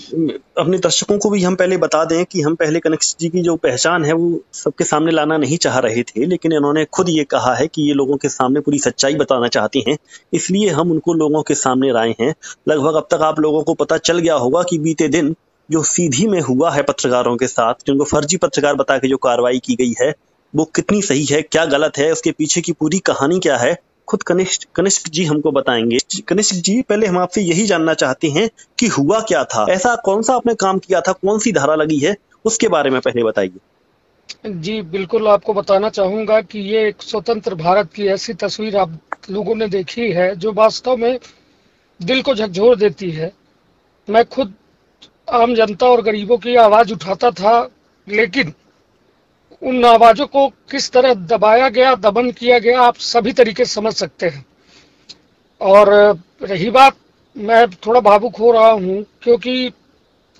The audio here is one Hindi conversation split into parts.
अपने दर्शकों को भी हम पहले बता दें कि हम पहले कनिष्क जी की जो पहचान है वो सबके सामने लाना नहीं चाह रहे थे, लेकिन इन्होंने खुद ये कहा है कि ये लोगों के सामने पूरी सच्चाई बताना चाहती हैं, इसलिए हम उनको लोगों के सामने लाए हैं। लगभग अब तक आप लोगों को पता चल गया होगा कि बीते दिन जो सीधी में हुआ है पत्रकारों के साथ, जिनको फर्जी पत्रकार बता के जो कार्रवाई की गई है, वो कितनी सही है, क्या गलत है, उसके पीछे की पूरी कहानी क्या है, खुद कनिष्क जी हमको बताएंगे। कनिष्क जी, पहले हम आपसे यही जानना चाहते हैं कि हुआ क्या था, ऐसा कौन सा आपने काम किया था, कौन सी धारा लगी है, उसके बारे में पहले बताइए। जी बिल्कुल, आपको बताना चाहूंगा कि ये एक स्वतंत्र भारत की ऐसी तस्वीर आप लोगों ने देखी है जो वास्तव में दिल को झकझोर देती है। मैं खुद आम जनता और गरीबों की आवाज उठाता था, लेकिन उन आवाजों को किस तरह दबाया गया, दमन किया गया, आप सभी तरीके से समझ सकते हैं। और रही बात, मैं थोड़ा भावुक हो रहा हूं क्योंकि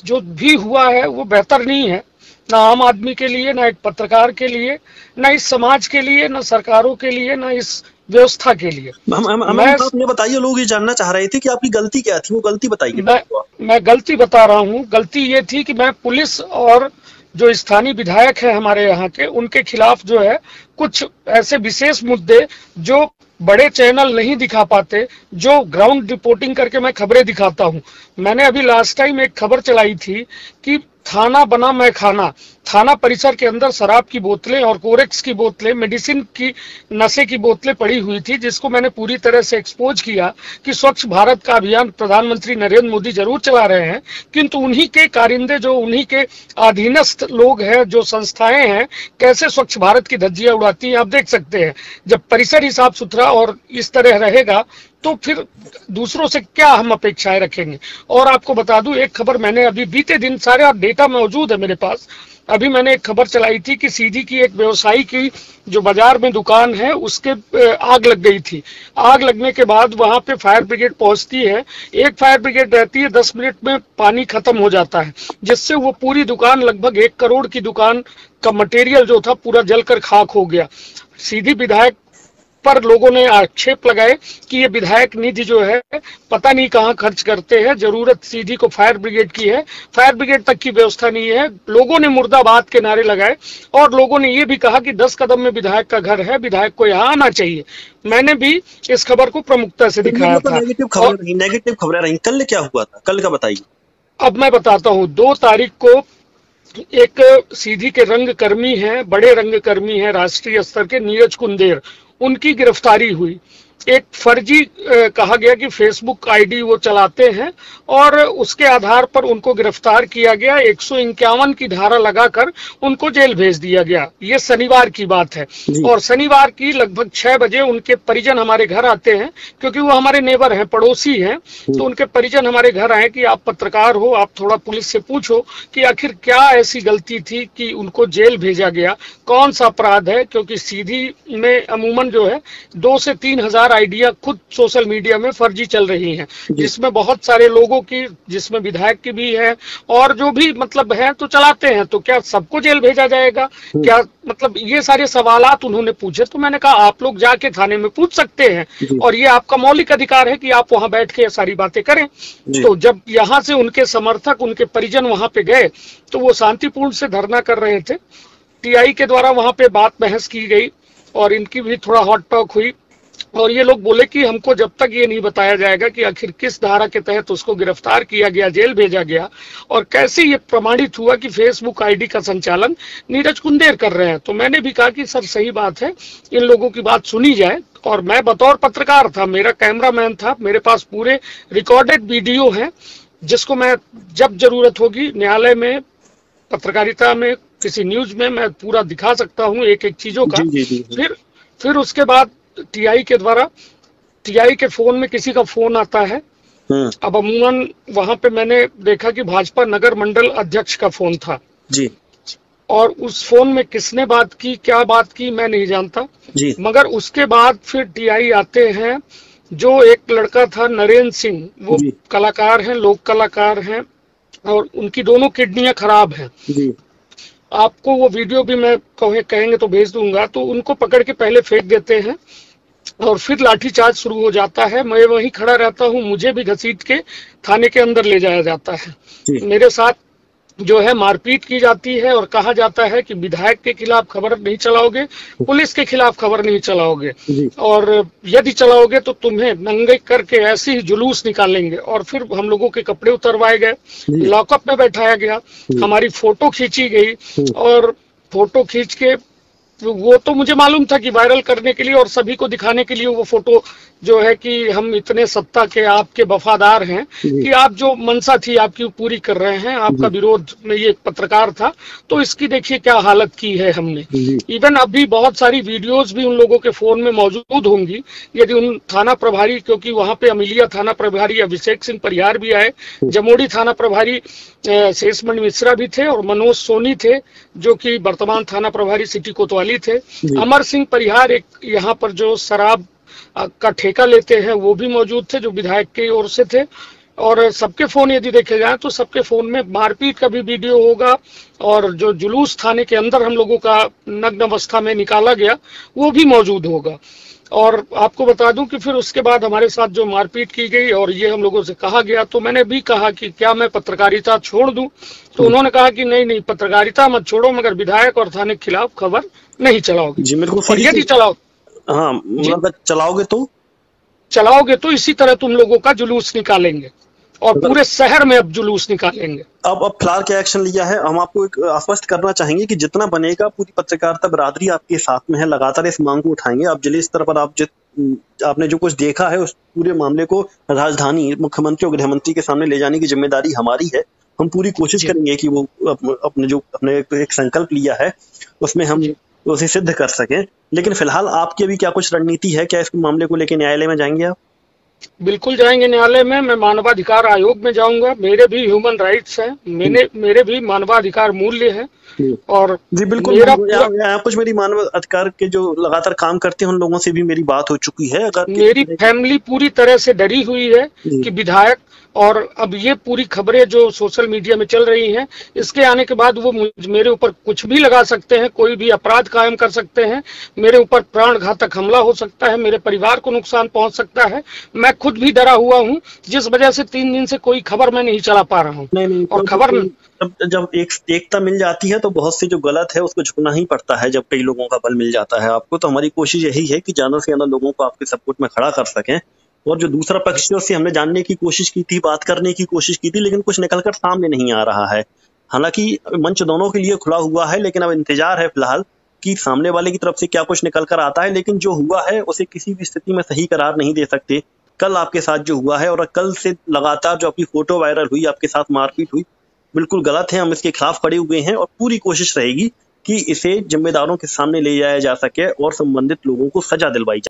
जो भी हुआ है वो बेहतर नहीं है, ना आम आदमी के लिए, ना एक पत्रकार के लिए, ना इस समाज के लिए, ना सरकारों के लिए, ना इस व्यवस्था के लिए। हमें ये बताइए, लोग ये जानना चाह रहे थे कि आपकी गलती क्या थी, वो गलती बताइए। मैं गलती बता रहा हूँ। गलती ये थी कि मैं पुलिस और जो स्थानीय विधायक है हमारे यहाँ के, उनके खिलाफ जो है कुछ ऐसे विशेष मुद्दे जो बड़े चैनल नहीं दिखा पाते, जो ग्राउंड रिपोर्टिंग करके मैं खबरें दिखाता हूँ। मैंने अभी लास्ट टाइम एक खबर चलाई थी कि थाना बना मैं खाना, थाना परिसर के अंदर शराब की बोतलें और कोरेक्स की बोतलें, मेडिसिन की, नशे की बोतलें पड़ी हुई थी, जिसको मैंने पूरी तरह से एक्सपोज किया कि स्वच्छ भारत का अभियान प्रधानमंत्री नरेंद्र मोदी जरूर चला रहे हैं, किंतु उन्हीं के कारिंदे, जो उन्हीं के अधीनस्थ लोग हैं, जो संस्थाएं हैं, कैसे स्वच्छ भारत की धज्जियां उड़ाती हैं। आप देख सकते हैं, जब परिसर ही साफ सुथरा और इस तरह रहेगा तो फिर दूसरों से क्या हम अपेक्षाएं रखेंगे। और आपको बता दूं, एक खबर मैंने अभी बीते दिन, सारा डेटा मौजूद है मेरे पास, अभी मैंने एक खबर चलाई थी कि सीधी की एक व्यवसायी की जो बाजार में दुकान है उसके आग लग गई थी। आग लगने के बाद वहां पे फायर ब्रिगेड पहुंचती है, एक फायर ब्रिगेड रहती है, 10 मिनट में पानी खत्म हो जाता है, जिससे वो पूरी दुकान, लगभग 1 करोड़ की दुकान का मटेरियल जो था पूरा जलकर खाक हो गया। सीधी विधायक पर लोगों ने आक्षेप लगाए कि ये विधायक निधि जो है पता नहीं कहां खर्च करते हैं, जरूरत सीधी को फायर ब्रिगेड की है, फायर ब्रिगेड तक की व्यवस्था नहीं है। लोगों ने मुर्दाबाद के नारे लगाए और लोगों ने ये भी कहा कि 10 कदम में विधायक का घर है, विधायक को यहाँ आना चाहिए। मैंने भी इस खबर को प्रमुखता से दिखाया था। नेगेटिव खबरें रही, कल क्या हुआ था, कल का बताइए। अब मैं बताता हूँ। 2 तारीख को एक सीधी के रंगकर्मी हैं, बड़े रंगकर्मी हैं राष्ट्रीय स्तर के, नीरज कुंदेर, उनकी गिरफ्तारी हुई। एक फर्जी कहा गया कि फेसबुक आईडी वो चलाते हैं और उसके आधार पर उनको गिरफ्तार किया गया। 151 की धारा लगाकर उनको जेल भेज दिया गया। ये शनिवार की बात है और शनिवार की लगभग 6 बजे उनके परिजन हमारे घर आते हैं, क्योंकि वो हमारे नेबर हैं, पड़ोसी हैं। तो उनके परिजन हमारे घर आए कि आप पत्रकार हो, आप थोड़ा पुलिस से पूछो कि आखिर क्या ऐसी गलती थी कि उनको जेल भेजा गया, कौन सा अपराध है। क्योंकि सीधी में अमूमन जो है 2 से 3 हजार आइडिया खुद सोशल मीडिया में फर्जी चल रही हैं, जिसमें बहुत सारे लोगों की, जिसमें विधायक की भी है और जो भी मतलब है तो चलाते हैं। तो क्या सबको जेल भेजा जाएगा, क्या मतलब, ये सारे सवालात उन्होंने पूछे। तो मैंने कहा आप लोग जाके थाने में पूछ सकते हैं और ये आपका मौलिक अधिकार है कि आप वहां बैठ के ये सारी बातें करें। तो जब यहाँ से उनके समर्थक, उनके परिजन वहां पे गए तो वो शांतिपूर्ण से धरना कर रहे थे। टीआई के द्वारा वहां पे बात बहस की गई और इनकी भी थोड़ा हॉट टॉक हुई और ये लोग बोले कि हमको जब तक ये नहीं बताया जाएगा कि आखिर किस धारा के तहत उसको गिरफ्तार किया गया, जेल भेजा गया और कैसे ये प्रमाणित हुआ कि फेसबुक आईडी का संचालन नीरज कुंदेर कर रहे हैं। तो मैंने भी कहा कि सर सही बात है, इन लोगों की बात सुनी जाए। और मैं बतौर पत्रकार था, मेरा कैमरामैन था, मेरे पास पूरे रिकॉर्डेड वीडियो है, जिसको मैं जब जरूरत होगी न्यायालय में, पत्रकारिता में, किसी न्यूज में मैं पूरा दिखा सकता हूँ एक एक चीजों का। फिर उसके बाद टीआई के द्वारा, टीआई के फोन में किसी का फोन आता है। अब अमूमन वहां पे मैंने देखा कि भाजपा नगर मंडल अध्यक्ष का फोन था जी, और उस फोन में किसने बात की, क्या बात की, मैं नहीं जानता जी। मगर उसके बाद फिर टीआई आते हैं, जो एक लड़का था नरेंद्र सिंह, वो कलाकार हैं, लोक कलाकार हैं और उनकी दोनों किडनियां खराब हैं जी। आपको वो वीडियो भी मैं कहेंगे तो भेज दूंगा। तो उनको पकड़ के पहले फेंक देते हैं और फिर लाठीचार्ज शुरू हो जाता है। मैं वहीं खड़ा रहता हूँ, मुझे भी घसीट के थाने के अंदर ले जाया जाता है। मेरे साथ जो है मारपीट की जाती है और कहा जाता है कि विधायक के खिलाफ खबर नहीं चलाओगे, पुलिस के खिलाफ खबर नहीं चलाओगे, और यदि चलाओगे तो तुम्हें नंगे करके ऐसे ही जुलूस निकालेंगे। और फिर हम लोगों के कपड़े उतरवाए गए, लॉकअप में बैठाया गया, हमारी फोटो खींची गई, और फोटो खींच के वो तो मुझे मालूम था कि वायरल करने के लिए और सभी को दिखाने के लिए वो फोटो जो है कि हम इतने सत्ता के आपके वफादार हैं कि आप जो मंशा थी आपकी पूरी कर रहे हैं, आपका विरोध में ये एक पत्रकार था, तो इसकी देखिए क्या हालत की है हमने। इवन अभी बहुत सारी वीडियोस भी उन लोगों के फोन में मौजूद होंगी, यदि उन थाना प्रभारी, क्योंकि वहां पे अमिलिया थाना प्रभारी अभिषेक सिंह परिहार भी आए, जमोड़ी थाना प्रभारी शेषमणि मिश्रा भी थे, और मनोज सोनी थे जो कि वर्तमान थाना प्रभारी सिटी कोतवाली थे, अमर सिंह परिहार एक यहाँ पर जो शराब का ठेका लेते हैं वो भी मौजूद थे, जो विधायक की ओर से थे। और सबके फोन यदि देखे जाए तो सबके फोन में मारपीट का भी वीडियो होगा, और जो जुलूस थाने के अंदर हम लोगों का नग्न अवस्था में निकाला गया वो भी मौजूद होगा। और आपको बता दूं कि फिर उसके बाद हमारे साथ जो मारपीट की गई और ये हम लोगों से कहा गया, तो मैंने भी कहा कि क्या मैं पत्रकारिता छोड़ दूं, तो उन्होंने कहा कि नहीं नहीं, पत्रकारिता मत छोड़ो, मगर विधायक और थाने के खिलाफ खबर नहीं चलाओगे। जी मेरे को और यदि हाँ मतलब चलाओगे तो इसी तरह तुम लोगों का जुलूस निकालेंगे, और पूरे शहर में अब जुलूस निकालेंगे। अब फिलहाल क्या एक्शन लिया है, हम आपको एक आश्वस्त करना चाहेंगे कि जितना बनेगा पूरी पत्रकारिता बरादरी आपके साथ में है, लगातार इस मांग को उठाएंगे। आप जिले स्तर पर आपने जो कुछ देखा है उस पूरे मामले को राजधानी, मुख्यमंत्री और गृह मंत्री के सामने ले जाने की जिम्मेदारी हमारी है। हम पूरी कोशिश करेंगे कि वो अपने एक संकल्प लिया है उसमें हम उसे सिद्ध कर सकें। लेकिन फिलहाल आपकी अभी क्या कुछ रणनीति है, क्या इस मामले को लेकर न्यायालय में जाएंगे आप? बिल्कुल जाएंगे न्यायालय में, मैं मानवाधिकार आयोग में जाऊंगा, मेरे भी ह्यूमन राइट्स हैं, मेरे भी मानवाधिकार मूल्य हैं। और जी बिल्कुल, यहाँ कुछ मेरी मानव अधिकार के जो लगातार काम करते हैं उन लोगों से भी मेरी बात हो चुकी है। अगर मेरी फैमिली पूरी तरह से डरी हुई है कि विधायक, और अब ये पूरी खबरें जो सोशल मीडिया में चल रही हैं, इसके आने के बाद वो मेरे ऊपर कुछ भी लगा सकते हैं, कोई भी अपराध कायम कर सकते हैं, मेरे ऊपर प्राण घातक हमला हो सकता है, मेरे परिवार को नुकसान पहुंच सकता है। मैं खुद भी डरा हुआ हूं, जिस वजह से 3 दिन से कोई खबर मैं नहीं चला पा रहा हूं। नहीं, और खबर जब एकता मिल जाती है तो बहुत सी जो गलत है उसको झुकना ही पड़ता है। जब कई लोगों का बल मिल जाता है आपको, तो हमारी कोशिश यही है कि ज्यादा से ज्यादा लोगों को आपके सपोर्ट में खड़ा कर सकें। और जो दूसरा पक्ष है उससे हमने जानने की कोशिश की थी, बात करने की कोशिश की थी, लेकिन कुछ निकलकर सामने नहीं आ रहा है। हालांकि मंच दोनों के लिए खुला हुआ है, लेकिन अब इंतजार है फिलहाल कि सामने वाले की तरफ से क्या कुछ निकल कर आता है। लेकिन जो हुआ है उसे किसी भी स्थिति में सही करार नहीं दे सकते। कल आपके साथ जो हुआ है और कल से लगातार जो आपकी फोटो वायरल हुई, आपके साथ मारपीट हुई, बिल्कुल गलत है। हम इसके खिलाफ खड़े हुए हैं और पूरी कोशिश रहेगी कि इसे जिम्मेदारों के सामने ले जाया जा सके और संबंधित लोगों को सजा दिलवाई जाए।